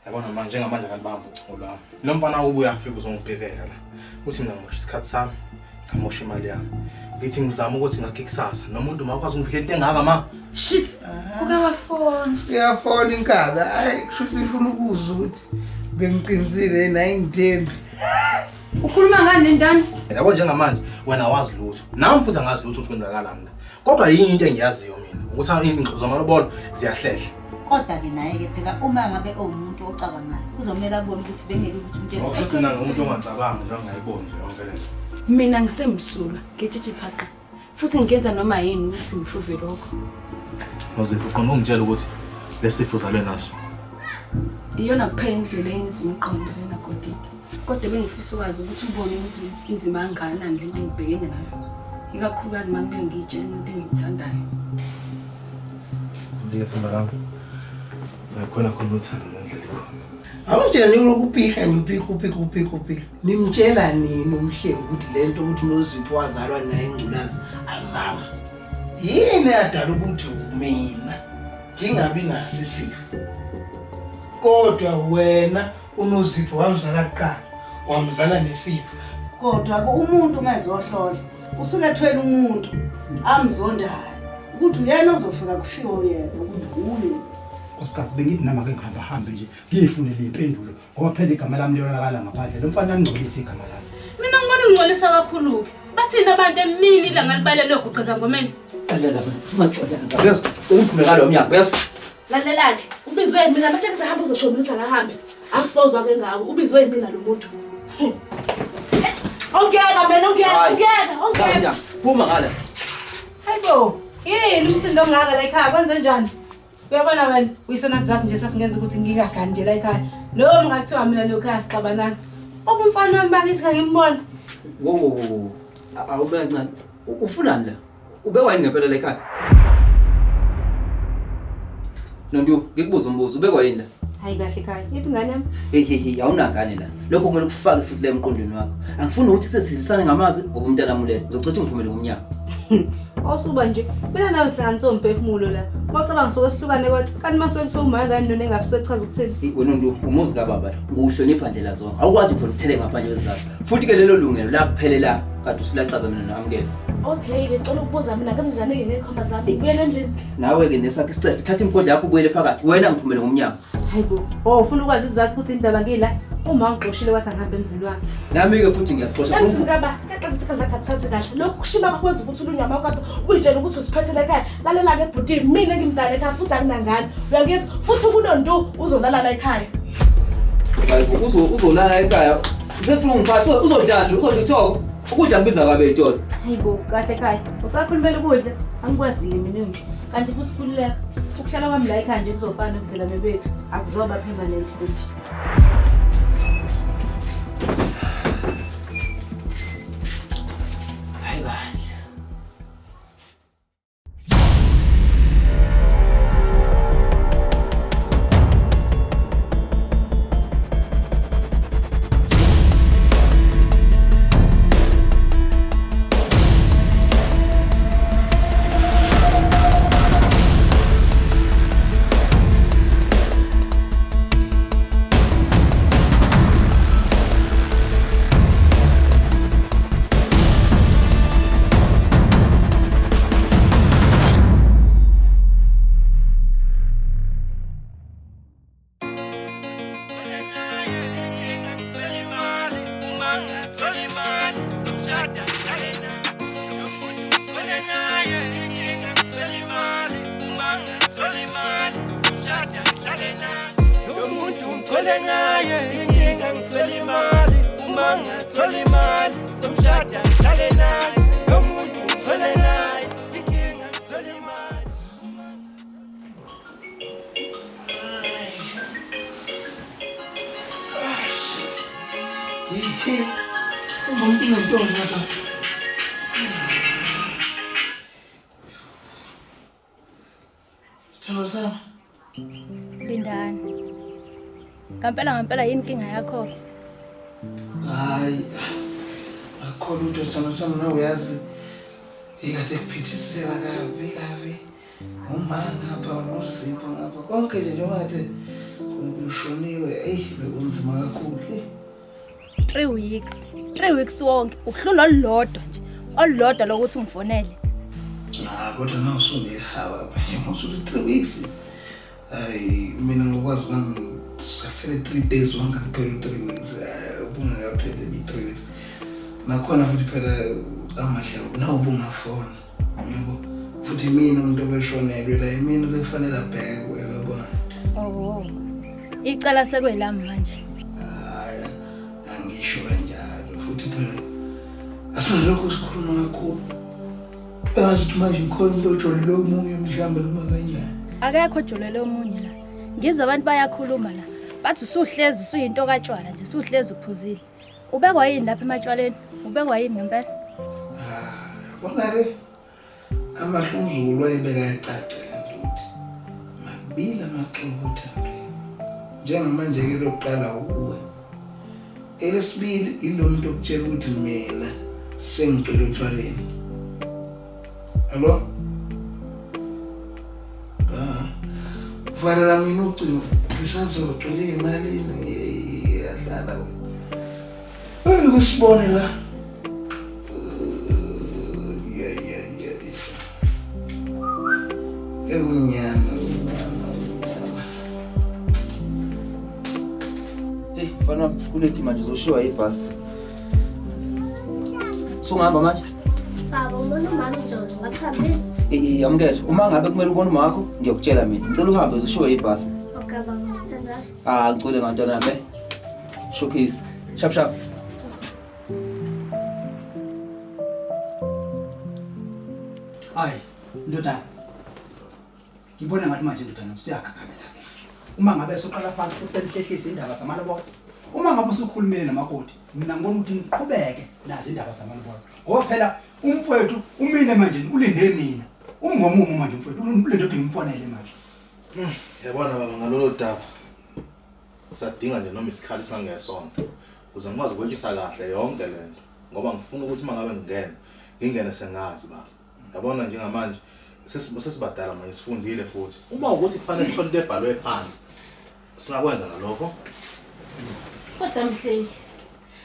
Yabona manje ngamanje kanibamba uchulo lami. Lo mfana ubuye afike uzongibhekela la. Uthi mina ngimosha isikhathi sami, ngamosha imali yami. Ngithi ngizama ukuthi ngakhe kusasa nomuntu makwazi ungifihlela engaka ma. Shit. Ukawafona. Uyafona inkaba. Hayi kushuthi ngifuna ukuzwa ukuthi bengiqinisile nayi ngithembi. Ukhuluma ngani nendani? Yabo njengamanje wena wazi lutho. Nami futhi angazi lutho ukuthi kwenzakalani la. Kodwa yini into engiyaziyo mina ukuthi ingxoxo zamalobolo ziyahlehla. Kodwa ke naye ke phela uma ngabe umuntu ocabangayo kuzomela abone ukuthi bengeke ukuthi umuntu Ngokusho mina ngumuntu ongacabangi nje ongayiboni nje yonke lento. Mina ngisemsulwa, ngitshitshi phaqa. Futhi ngiyenza noma yini ukuthi ngiphuve lokho. Nozipho uqonda ungitshela ukuthi lesifo zalwe naso. Iyona kuphela indlela engithi umqondo lena kodwa. Kodwa bengifisa ukwazi ukuthi ubone ukuthi inzima kangakanani lento engibhekene nayo. Ikakhulukazi manje ngiyitshela umuntu engimthandayo. Ngiyasembala. Nakhona khona uthando ngendlela khona. Awungitshela nikuphika nje uphika. Nimtshela nini umhlengi ukuthi lento ukuthi noZipho wazalwa naye ingculazi amanga. Yini yadala ukuthi mina ngingabi naso isifo. Kodwa wena unoZipho wamzala kuqala, wamzala nesifo. kodwa umuntu mayezohlola usuke ethwele umuntu amzondayo ukuthi uyena ozofika kushiwo yena ukuthi uye. Osikazi bengithi nama ke ngihamba nje ngiyifunele impendulo ngoba phela igama lami liyolakala ngaphandle lo mfana angcolisa igama lami. Mina ngibona ungcolisa kakhulu ke. Bathini abantu emini ilanga libalele ogqeza ngomeni? Lalela bani singajola ngabe yazi ungiphume ngalo mnyango yazi. Lalelake ubizwe mina mase ngizahamba uzosho ukuthi angahambi. Asizozwa ke ngawo ubizwe mina lo muntu. Ongeka mina ongeka. Phuma ngala. Hayibo, yini umsindo ongaka la ekhaya kwenze njani? Uyabona wena uyisona sizathu nje sasingenza ukuthi ngingagani nje la ekhaya. Lo mngathiwa mina lokhaya sixabanana. Obumfana wami bakithi ngimbona. Wo. Awube kancane. Ufunani la? Ube wayini ngempela la ekhaya? Nonto ngikubuza umbuzo ube wayini la? Hayi kahle ekhaya. Yiphi ngane yami? Hey awunangane la. Lokho kumele kufake futhi la emqondweni wakho. Angifuni ukuthi sesizisana ngamazwi ngoba umntana mulele. Ngizocitha ungiphumele ngomnyaka. Osuba nje mina nawe sihlanza umphefumulo la. Wacabanga sokuhlukane kwathi kanti maswethu uma ngani none ngabisochaza ukuthini? Wena ndo umuzi kaBaba la. Nguhlonipha nje la zonke. Awukwazi mfuna ukuthele ngaphandle kwesizathu. Futhi ke lelo lungelo la kuphelela kade usilaxaza mina namukela. Okay, ngicela ukubuza mina ngaze njani ke ngekhomba zami. Ubuyele endlini. Nawe ke nesakhe isicefe thatha imkodla yakho ubuyele phakathi. Wena ngiphumele ngomnyaka. Hayibo. Ufuna ukwazi izathu ukuthi indaba ngila uma ngixoshile wathi angihambe emzini wakhe. Nami ke futhi ngiyaxosha Emzini kaba kaxa ngakhathathe kahle. Lokho kushima bakwenza ukuthi ulunyama wakho uyitshela ukuthi usiphethele ekhaya. Lalela ke bhuti mina ngimdala ekhaya futhi anginangani. Uyangizwa futhi kunonto uzolala la ekhaya. Hayibo uzolala ekhaya. Usefuna ungiphathe uzodla uthoko. Ukudla kubiza kabe etolo. Hayibo kahle ekhaya. Usakhulumela ukudla angikwaziyo mina nje. Kanti futhi kululeka. Ukuhlala kwami la ekhaya nje kuzofana ukudlela bebethu. Akuzoba permanent futhi. Lindani. Ngampela yini inkinga yakho? Hayi. Akho lutho thana nawe uyazi. Ikade kuphithizela kabi. Uma ngapha noZipho ngapha konke nje njengoba kade Ushoniwe, bekunzima kakhulu. 3 weeks. 3 weeks wonke. Ukuhlula olulodwa nje. Olulodwa lokuthi ungifonele. Kodwa nawusungehaba manje 3 weeks. Hayi mina ngokwazi sasele 3 days wonke kuphela 3 weeks. Ubungakapheli 3 weeks. Nakhona futhi phela amahlelo nawubungafona. Yebo. Futhi mina umuntu obeshonelwe la imini lefanele abheke yabona. Oh. Icala sekwelami manje. Hayi angisho kanjalo futhi phela asingalokho sikhuluma kakhulu. Athi manje ukhona umuntu ojolele omunye mhlawumbe noma kanjani. Akekho ojolele omunye la. Ngizwe abantu bayakhuluma la. Bathi usuhlezi usuyinto kaTshwala nje, usuhlezi uphuzile. Ubekwa yini lapha ematshwaleni? Ubekwa yini ngempela? Bona ke amahlumzulu ayebeka ecacile ukuthi mabila maxuku Thembi. Njengamanje ke lokuqala uwe. Elesibili ilonto okutshela ukuthi mina sengicela utshwaleni. Allo? Kufanele mina ucingo ngisazocela imali yadlala wena. Kusibone la. Unyama. Hey, fana kulethi manje uzoshiwa ibhasi. Sungahamba manje? Baba, ubona umama izolo ngakuhambile? Yamukela. Uma ngabe kumele ubone uma wakho, ngiyokutshela mina. Ngicela uhambe uzoshiwa ibhasi. Okay, baba, ngithandaza. Ngicela ngantwana nami. Showcase. Shap. Hayi, ndodana. Ngibona ngathi manje ndodana usuyakhakamela ke. Uma ngabe soqala phansi usenhlehlisa indaba zamalobolo. Uma ngabe usukhulumile namakoti, mina ngibona ukuthi niqhubeke nazo indaba zamalobolo. Ngoba phela umfowethu umine manje ulinde mina. Umngomumo manje umfowethu ulinde ukuthi ngimfonele manje. Yabona baba ngalolo daba. Usadinga nje noma isikhali sangesonto. Ukuze ngikwazi ukwetshisa kahle yonke lento. Ngoba ngifuna ukuthi mangabe ngingene sengazi baba. Yabona njengamanje sesibadala manje sifundile futhi. Uma ukuthi kufanele sithole into ebhalwe phansi. Singakwenza nalokho. Kodwa Mhlengi.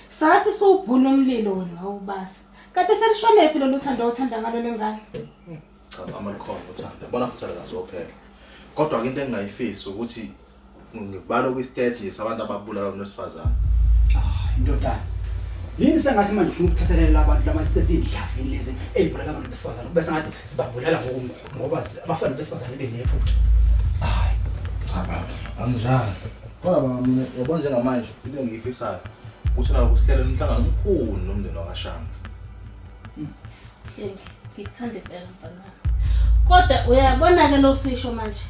Sathi sowubhuna umlilo wena awubasa. Kade selishone phela lothando othanda ngalo lengane. Cha amakhono uthanda. Yabona futhi akazophela. Kodwa into engingayifisi ukuthi ngibalo kwistate nje sabantu ababulala uNosifazana. Indodana. Yini sengathi manje ufuna ukuthathelela abantu lamanzi ezindlavini lezi ezibulala abantu besifazana bese ngathi sibabulala ngoba abafana besifazana benephutha. Hayi, Cha baba, anginjani. Kodwa baba mina yabona njengamanje into engiyifisayo ukuthi nalo kusihlele umhlangano omkhulu nomndeni wakashanga. Mhlengi, ngikuthanda phela mfana. Kodwa uyabona ke lo sisho manje.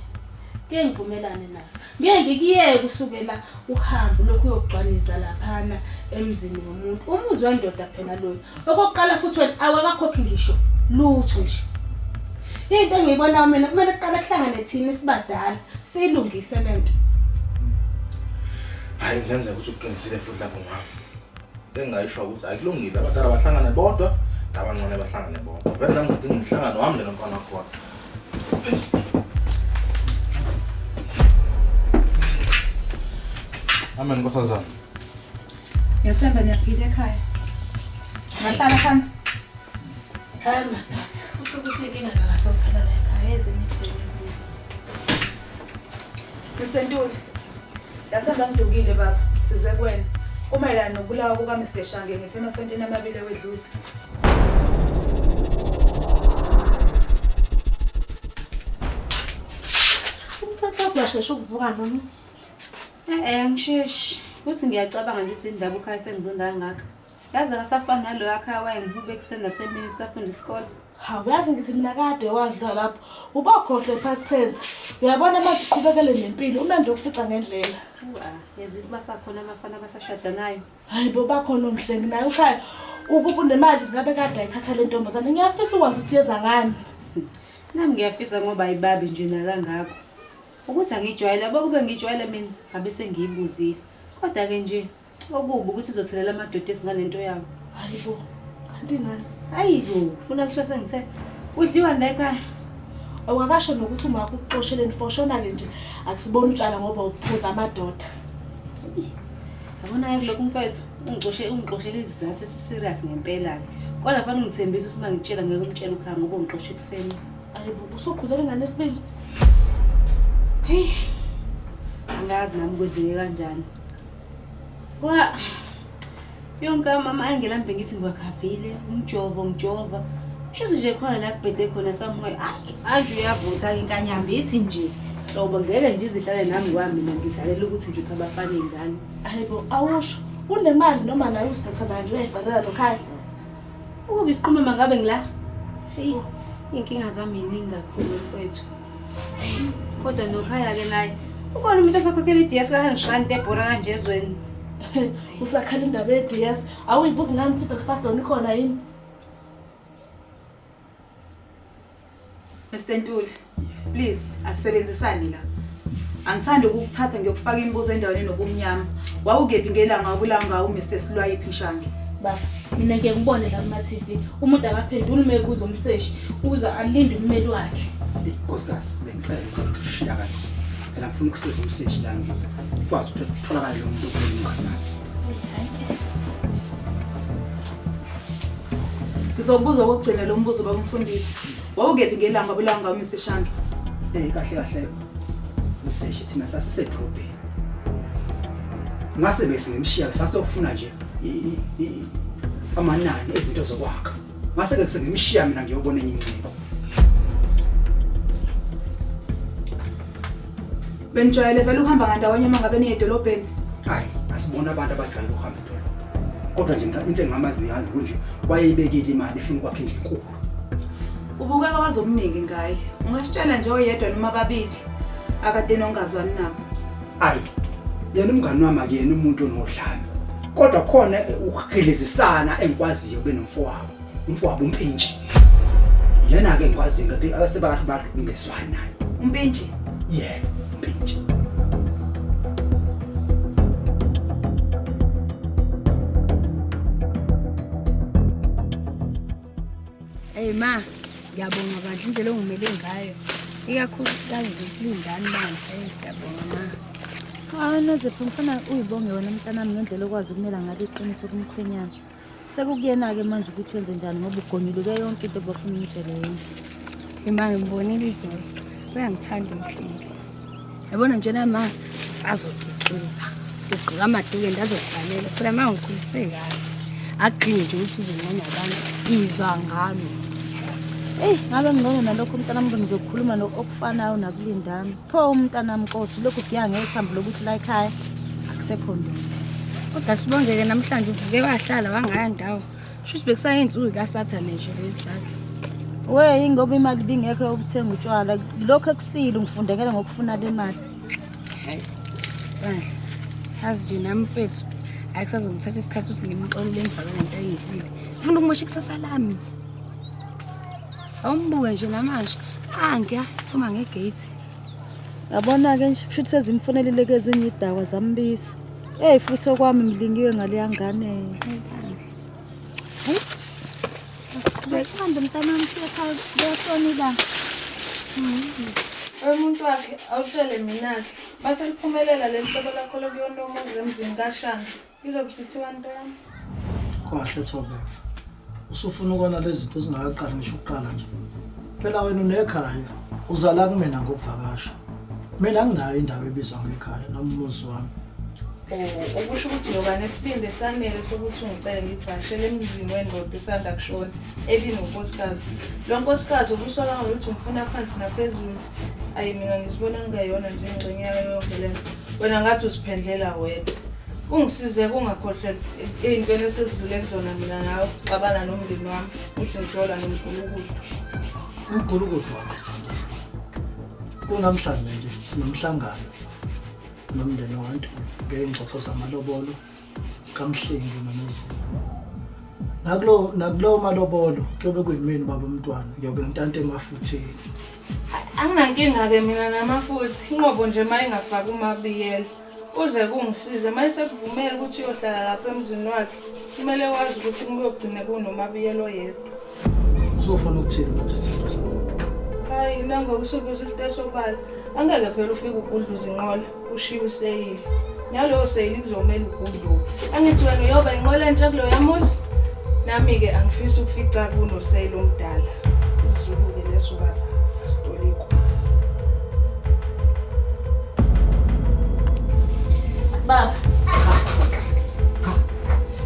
Ke ngivumelane nawe. Ngeke ngikiyeke kusukela uhambo lokhu uyogcwaliza laphana emzini womuntu. Umuzi wendoda phela loyo. Okokuqala futhi wena awakakhokhi ngisho lutho nje. Into engiyibona mina kumele kuqala kuhlangane thina sibadala siyilungise lento. Hayi ngenza ukuthi uqinisile futhi lapho mama. Engayisho ukuthi akulungile abadala bahlangane bodwa nabancane bahlangane bodwa. Vele nami ngidinga umhlangano wami lomntwana khona. Amen nkosazana. Ngiyathemba niyafika ekhaya. Ngahlala phansi. Hayi madada, kusho ukuthi inkinga akasophela la ekhaya ezinye ibhekezi. Mr. Ntuli. Ngiyathemba ngidukile baba, size kuwena. Kumayelana nokubulawa kuka Mr. Shange ngithe emasontweni amabili wedlule. Umthatha basheshe ukuvuka noma? Ngisheshi. Kuthi ngiyacabanga nje ukuthi indaba ukhaya sengizonda ngakho. Yazi akasafani nalo yakha wayengihube kusenda semini safunda isikole. Hawu yazi ngithi mina kade wadlula lapho. Ubakhohle past tense. Uyabona makuqhubekele nempilo uma ndokufica ngendlela. Yazi kuba sakhona abafana abasashada nayo. Hayi bo bakhona Mhlengi naye ukhaya. Ukuba unemali ngabe kade ayithatha le ntombazana. Ngiyafisa ukwazi ukuthi yenza ngani. Nami ngiyafisa ngoba ayibabi nje nakangakho. Ukuthi angijwayele abakube ngijwayele mina ngabe sengiyibuzile. Kodwa ke nje okubi ukuthi izothelela amadoda esingalento yabo. Hayibo. Kanti ngani? Hayibo, ufuna kuthiwa sengithe udliwa la ekhaya. Awakasho nokuthi uma ukuxosheleni foshona ke nje akusibona utshala ngoba uphuza amadoda. Yabona lokho mfethu ungixoshela izizathu esiserious ngempela ke. Kodwa fanele ngithembise ukuthi mangitshela ngeke umtshela ukhaya ngoba ungixoshe ekseni. Ayibo usokhulele ngane sibili. Hey. Angazi nami kwenzeke kanjani. Yonke mama angelambe ngithi ngwakhavile umjovo. Shuthi nje khona la kubhede khona somewhere. Anje uyavutha inkanyambi ithi nje hlobo ngeke nje izihlale nami kwami mina ngizalela ukuthi ngipha abafana ingane. Ayibo awusho unemali noma nayo usithathana nje uyayifanela nokhaya. Ukuba isiqhuma mangabe ngila. Hey, inkinga zami iningi kakhulu mfethu. Kodwa nokhaya ke naye ukona umuntu osakhokhela iDS ka100 ebhora kanje ezweni. Usakhala indaba yeDS awuyibuzi ngani ukuthi breakfast ikhona yini? Mr. Ntuli, please asebenzisani la. Angithandi ukukuthatha ngiyokufaka imibuzo endaweni nobumnyama. Wawukephi ngelanga wabulanga uMr. Silwayiphi Mshange? Baba, mina ngeke ngibone la kuma TV. Umuntu akaphendula umekuzo umseshi, uza alinde ummeli wakhe. Inkosikazi, bengicela ukuthi ushiya kancane. Phela ngifuna ukusiza umseshi la ngize. Ukwazi ukutholakala lo muntu okulungana. Ngizobuza ukugcina lo mbuzo bakumfundisi. Wawukephi ngelanga wabulanga uMr. Shange? Kahle. Umseshi thina sasisedrobheni. Ngase bese ngimshiya sasokufuna nje amanani ezinto zokwakha. Ngase ke ngimshiya mina ngiyobona enye ingcebo. Benjwayele vele uhamba ngandawonye mangabe niye edolobheni. Hayi, asibona abantu abajwayele ukuhamba edolobheni. Kodwa nje into engamazi ngiyani kunje wayeyibekile imali efuna ukwakha indlu enkulu. Ubukeka wazomningi ngaye. Ungasitshela nje oyedwa noma ababili akade nongazwani nabo. Hayi, yena umngani wami akuyena umuntu onodlame. Kodwa khona ukugelezisana engikwaziyo benomfowabo. Umfowabo umpintshi. Yena ke ngikwazi ngathi asebakathi balungiswana naye. Umpintshi? Yeah, umpintshi. Hey ma, ngiyabonga bandla indlela ongimele ngayo. Ikakhulu kanje kulindani manje, ngiyabonga ma. Nozipho ngifuna uyibonge wena mntanami ngendlela okwazi ukumela ngale iqiniso kumkhwenyana. Sekukuyena ke manje ukuthi wenze njani ngoba ugonyuluke yonke into obafuna umtshele yena. Imali ngibonile izolo. Uyangithanda umhleli. Yabona nje na ma sazokucuza. Ugqoka amaduke ndazokubhalela. Phela ma ngikhulise kahle. Agcine nje ukuthi uzoncoma abantu izwa ngami. Ngabe ngibona nalokho mntanami ngizokhuluma okufanayo nakulindani. Pho umntanami Nkosi lokhu kuya ngethambo lokuthi la ekhaya akusekho nto. Kodwa sibongeke namhlanje uvuke bahlala wangaya ndawo. Shuthi bekusayinsuku kaSathane nje lesakhe. Ingoba imali bingekho yokuthenga utshwala. Lokho ekusile ngifundekela ngokufuna le mali. Hayi. Bandla. Azi nje nami mfethu akusazongithatha isikhathi ukuthi ngimxolele emvakela into ayenzile. Ngifuna ukumosha ikusasa lami. Awumbuke nje namanje. Ngiya uma ngegate. Yabona ke nje kushuthi sezimfonelile ke ezinye idakwa zambisa. Futhi okwami ngilingiwe ngale yangane. Hayi. Besihamba mntanami siyakhaya leyasoni la. Umuntu wakhe awutshele mina ke. Base liphumelela lenhloko lakho lokuyonoma emzini kaShanga. Izobusithiwa ntwana. Kahle Thobeka. Usufuna ukona lezi zinto zingaqali ngisho ukuqala nje. Phela wena unekhaya, uzala kumina ngokuvakasha. Mina nginayo indawo ebizwa ngekhaya noma umuzi wami. Ukusho ukuthi ngoba nesipinde sanele sokuthi ungicele ngivashele emzini wendoda esanda kushona elinonkosikazi. Lo nkosikazi ubusola ngokuthi ngifuna phansi naphezulu. Ayi mina ngizibona ngingayona nje ingxenye yayo yonke lento. Wena ngathi usiphendlela wedwa. Ungisize kungakhohle ezintweni esezidlule kuzona mina nawe ucabana nomndeni wami uthi ngijola noNkulunkulu. uNkulunkulu wakusindisa. Kunamhlanje nje sinomhlangano nomndeni wabantu ngengxoxo zamalobolo kaMhlengi noMzulu. Nakulo malobolo kuyobe kuyimini baba umntwana ngiyobe ngitante emafutheni. Anginankinga ke mina namafuthi inqobo nje mayingafaka umabiyela. Uze kungisize mayise kuvumela ukuthi uyohlala lapha emzini wakhe. Kumele wazi ukuthi ngiyogcina kunomabiyelo yedwa. Uzofuna ukuthini manje sithando sami? Hayi nangokusuku isipeshobala. Angeke phela ufike ukudluza inqola, ushiye useyile. Nyalo useyile kuzomela ukudlu. Angithi wena uyoba inqola entsha kulo yamuzi. Nami ke angifisi ukufica kuno seyilo omdala. Isizulu ke lesuka Stoliko. Baba.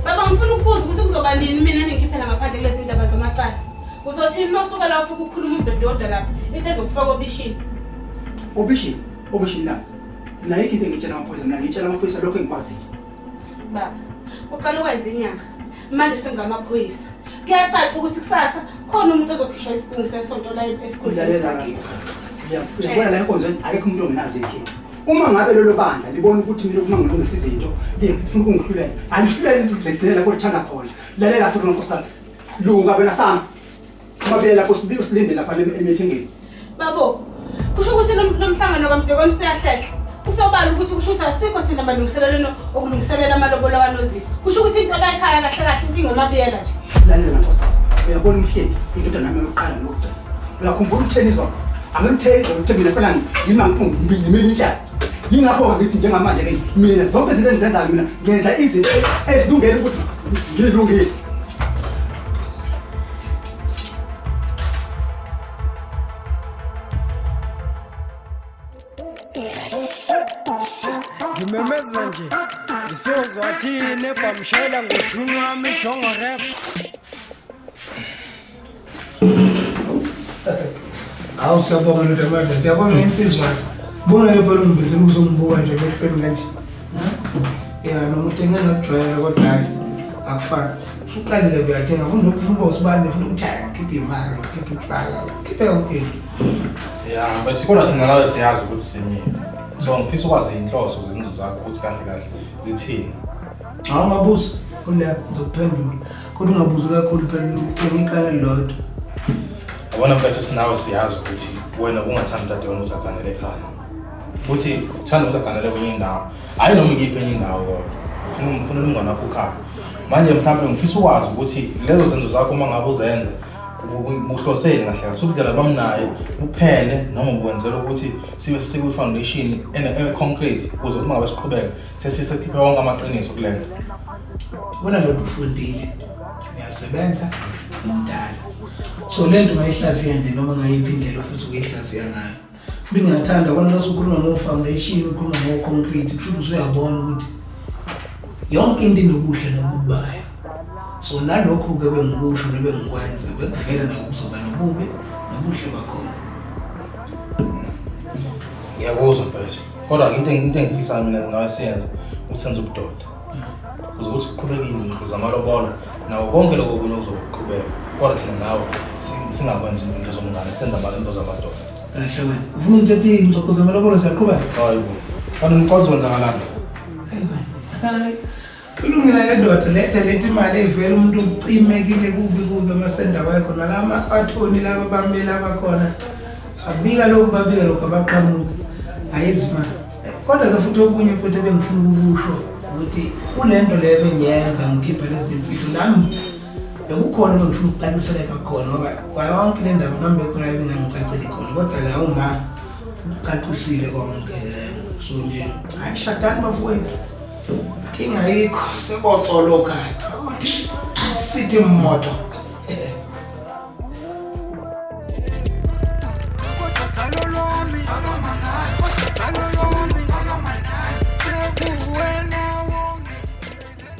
Baba ngifuna ukubuza ukuthi kuzoba nini mina ningikhiphela ngaphandle kulezi ndaba zamacala. Uzothini masuka la ufika ukukhuluma umbhebdoda lapha into ezokufaka obishini. Obishini la. Naye into engitshela amaphoyisa mina ngitshela amaphoyisa lokho engikwazi. Baba, uqala ukwazi inyanga. Manje sengamaphoyisa. Kuyacaca ukuthi kusasa khona umuntu ozokhishwa isibungu sesonto la esikhundleni sakhe. Uyabona la enkonzweni akekho umuntu ongenazi inkinga. Uma ngabe lelo bandla libona ukuthi mina uma ngilungisa izinto ngifuna ukungihlulela angihlulele ngizegcina lapho lithanda khona lalela futhi nonkosana lunga wena sami mabele lapho usilinde lapha emethingeni. Babo kusho ukuthi lo mhlangano kaMdekweni usiyahlehla usobala ukuthi kusho ukuthi asikho thina amalungiselelo okulungiselela amalobolo kaNozipho kusho ukuthi into abayikhaya kahle kahle inkinga omabiyela nje. Lalela nkosana uyabona umhleli indoda nami yokuqala nokugcina uyakhumbula ukutheni izona angimthezi ukuthi mina fela ngimini njani yingakho ngithi njengamanje ke mina zonke izinto engizenzayo mina ngenza izinto ezilungele ukuthi ngilungise. Ngimemeza nje ngisozwa thini ebamshela ngoshuni wami jongo rap. Awu siyabonga nodwa manje ngiyabona insizwa bona yebo ngibese ukuzongibuka nje emehlweni kanje ya noma uthenga ngakujwayela kodwa hayi akufani uqalile uyathenga ufuna ukufuna usibane ufuna ukuthaya khiphe imali khiphe utshwala khiphe yonke ya but kodwa thina nawe siyazi ukuthi simile so ngifisa ukwazi inhloso zezinto zakho ukuthi kahle kahle zithini. Hawu ngabuza kule ngizokuphendula kodwa ungabuzi kakhulu phela ukuthenga ikhala lodwa. Yabona mfethu sinawe siyazi ukuthi wena ungathanda umdade wena uzaganele ekhaya futhi uthanda uzaganele kwenye indawo hayi noma ngiphi enye indawo kodwa ufuna umngane wakho ukhaya. Manje mhlawumbe ngifisa ukwazi ukuthi lezo zenzo zakho uma ngabe uzenze uhlosele kahle kahle ukuthi laba bamnaye kuphele noma ukwenzela ukuthi sibe siku foundation ene concrete ukuze uma ngabe siqhubeka sesikhiphe wonke amaqiniso kulento. Bona lo ufundile uyasebenza umdala so lento mayihlaziya nje noma ngayiphi indlela futhi ukuyihlaziya nayo futhi ngiyathanda bona usukhuluma ngo foundation ukhuluma ngo concrete kusho ukuthi uyabona ukuthi yonke into inobuhle nobubayo so nalokho ke bengikusho nebengikwenza bekuvela nakuzoba nobubi nobuhle bakhona. Ngiyakuzwa mfethu kodwa into engifisa mina nawe siyenze uthenza ubudoda ukuze ukuthi uqhubeke izinto zamalobolo nawo konke lokho kunye kuzoqhubeka kodwa thina nawe singakwenzi into zomngane senza into zamadoda. Kahle wena ufuna into ethi ingxoxo zamalobolo ziyaqhubeka? Hayibo kanti ngikwazi ukwenza ngalapha. Hayi kulungile ke ndoda lethi imali evela umuntu ucimekile kubi amasenda wakho nalama athoni laba bamela abakhona abika lokho babika lokho abaqhamuka ayizima kodwa ke futhi okunye futhi bengifuna ukusho ukuthi kulento leyo bengiyenza ngikhipha lezi imfihlo nami bekukhona bengifuna ukucaciseleka khona ngoba kwayonke le ndaba nami bekhona bengangicaceli khona kodwa la uma ucacisile konke so nje ayishadani bafowethu kinga ayikho sebotsoloka uthi sithi mmoto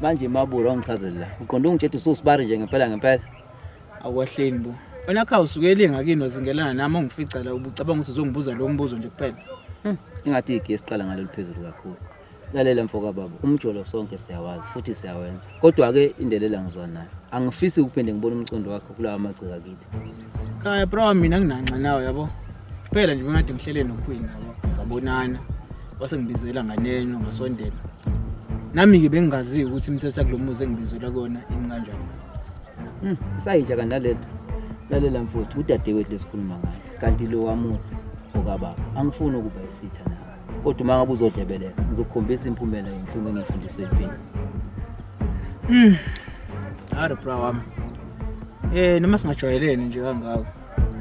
manje maburo ngichazela la uqonda ungitshela usibari nje ngempela Awuhleni bo wena kha usukele ngakini wazingelana nami ungifica la ubucabanga ukuthi uzongibuza lo mbuzo nje kuphela ingathi igesi siqala ngalolu phezulu kakhulu. Lalela mfoka baba umjolo sonke siyawazi futhi siyawenza kodwa ke indelela ngizwa nayo angifisi ukuphinde ngibone umcondo wakho kulawa amagcika kithi. Khaya bro mina nginanqa nawe yabo kuphela nje ngade ngihlele noQueen yabo sabonana wase ngibizela nganeno ngasondela nami ke bengingazi ukuthi imthetho kulomuzi engibizela kona inganjani. Sayitsha kanti lalela mfowethu udade wethu lesikhuluma ngayo kanti lo wamuzi okababa angifuni ukuba isitha nawe kodwa uma ngabe uzodlebeleka ngizokukhombisa imphumela yenhlungu engifundiswe empini. Hayi bro wami noma singajwayelene nje kangaka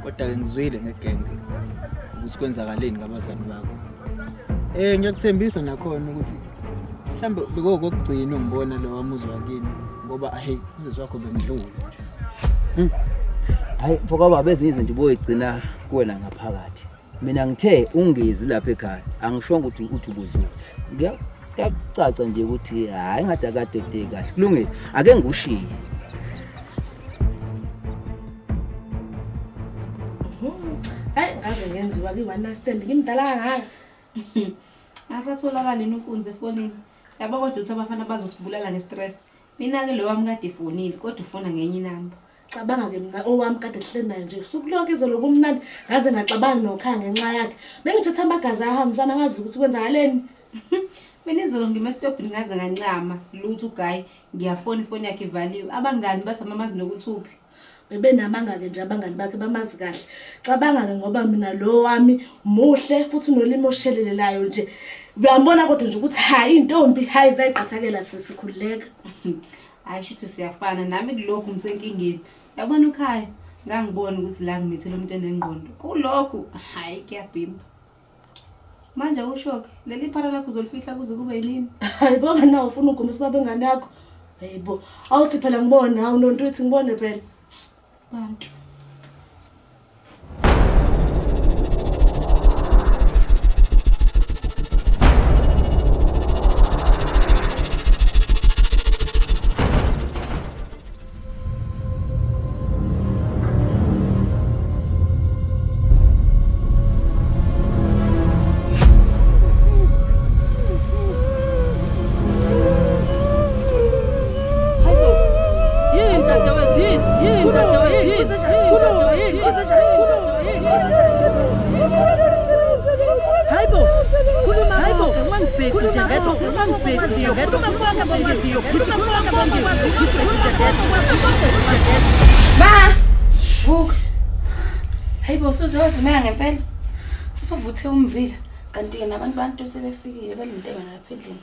kodwa ke ngizwile ngegenge ukuthi kwenzakaleni ngabazali bakho. Ngiyakuthembisa nakhona ukuthi mhlambe bekokugcina ungibona lo wamuzi wakini ngoba hey uzizwe wakho bengidlula. Hayi mfokaba bezinye izinto boyigcina kuwena ngaphakathi. Mina ngithe ungezi lapha ekhaya angishongo ukuthi ubudlula. Ngiyacaca nje ukuthi hayi ngathi akadede kahle kulungile ake ngushiye. Hayi ngaze ngenziwa ki one stand ngimdala kangaka. Asatholakala inkunzi efonini. Yabo kodwa uthi abafana bazosibulala ngestress. Mina ke lo wami kade efonile kodwa ufona ngenye inamba. Cabanga ke mina owami kade ehleli naye nje usuku lonke izolo kumnandi ngaze ngacabanga nokhaya ngenxa yakhe. Bengithatha amagazi ahambisana ngazi ukuthi kwenzakaleni. Mina izolo ngimestopini ngaze ngancama lutho uGuy ngiyafona ifoni yakhe ivaliwe. Abangani bathi mamazi nokuthuphi. Bebenamanga ke nje abangani bakhe bamazi kahle. Cabanga ke ngoba mina lo wami muhle futhi unolimo oshelelelayo nje. Uyambona kodwa nje ukuthi hayi intombi hayi zayiqathakela sisikhuleka. Hayi shuthi siyafana nami kulokhu ngisenkingeni. Yabona ukhaya ngangibona ukuthi la ngimithele umuntu enengqondo. Kulokhu hayi kuyabhima. Manje ushoke leli phara lakho uzolifihla kuze kube yini? Hayibo nawe ufuna ugomisa babengane yakho. Hayibo awuthi phela ngibona awunontuthi ngibone phela. Bantu Ma! Vuka. Hayibo usuzozumela ngempela. Usuvuthe umvila kanti ke nabantu sebefikile belintebe lapha endlini.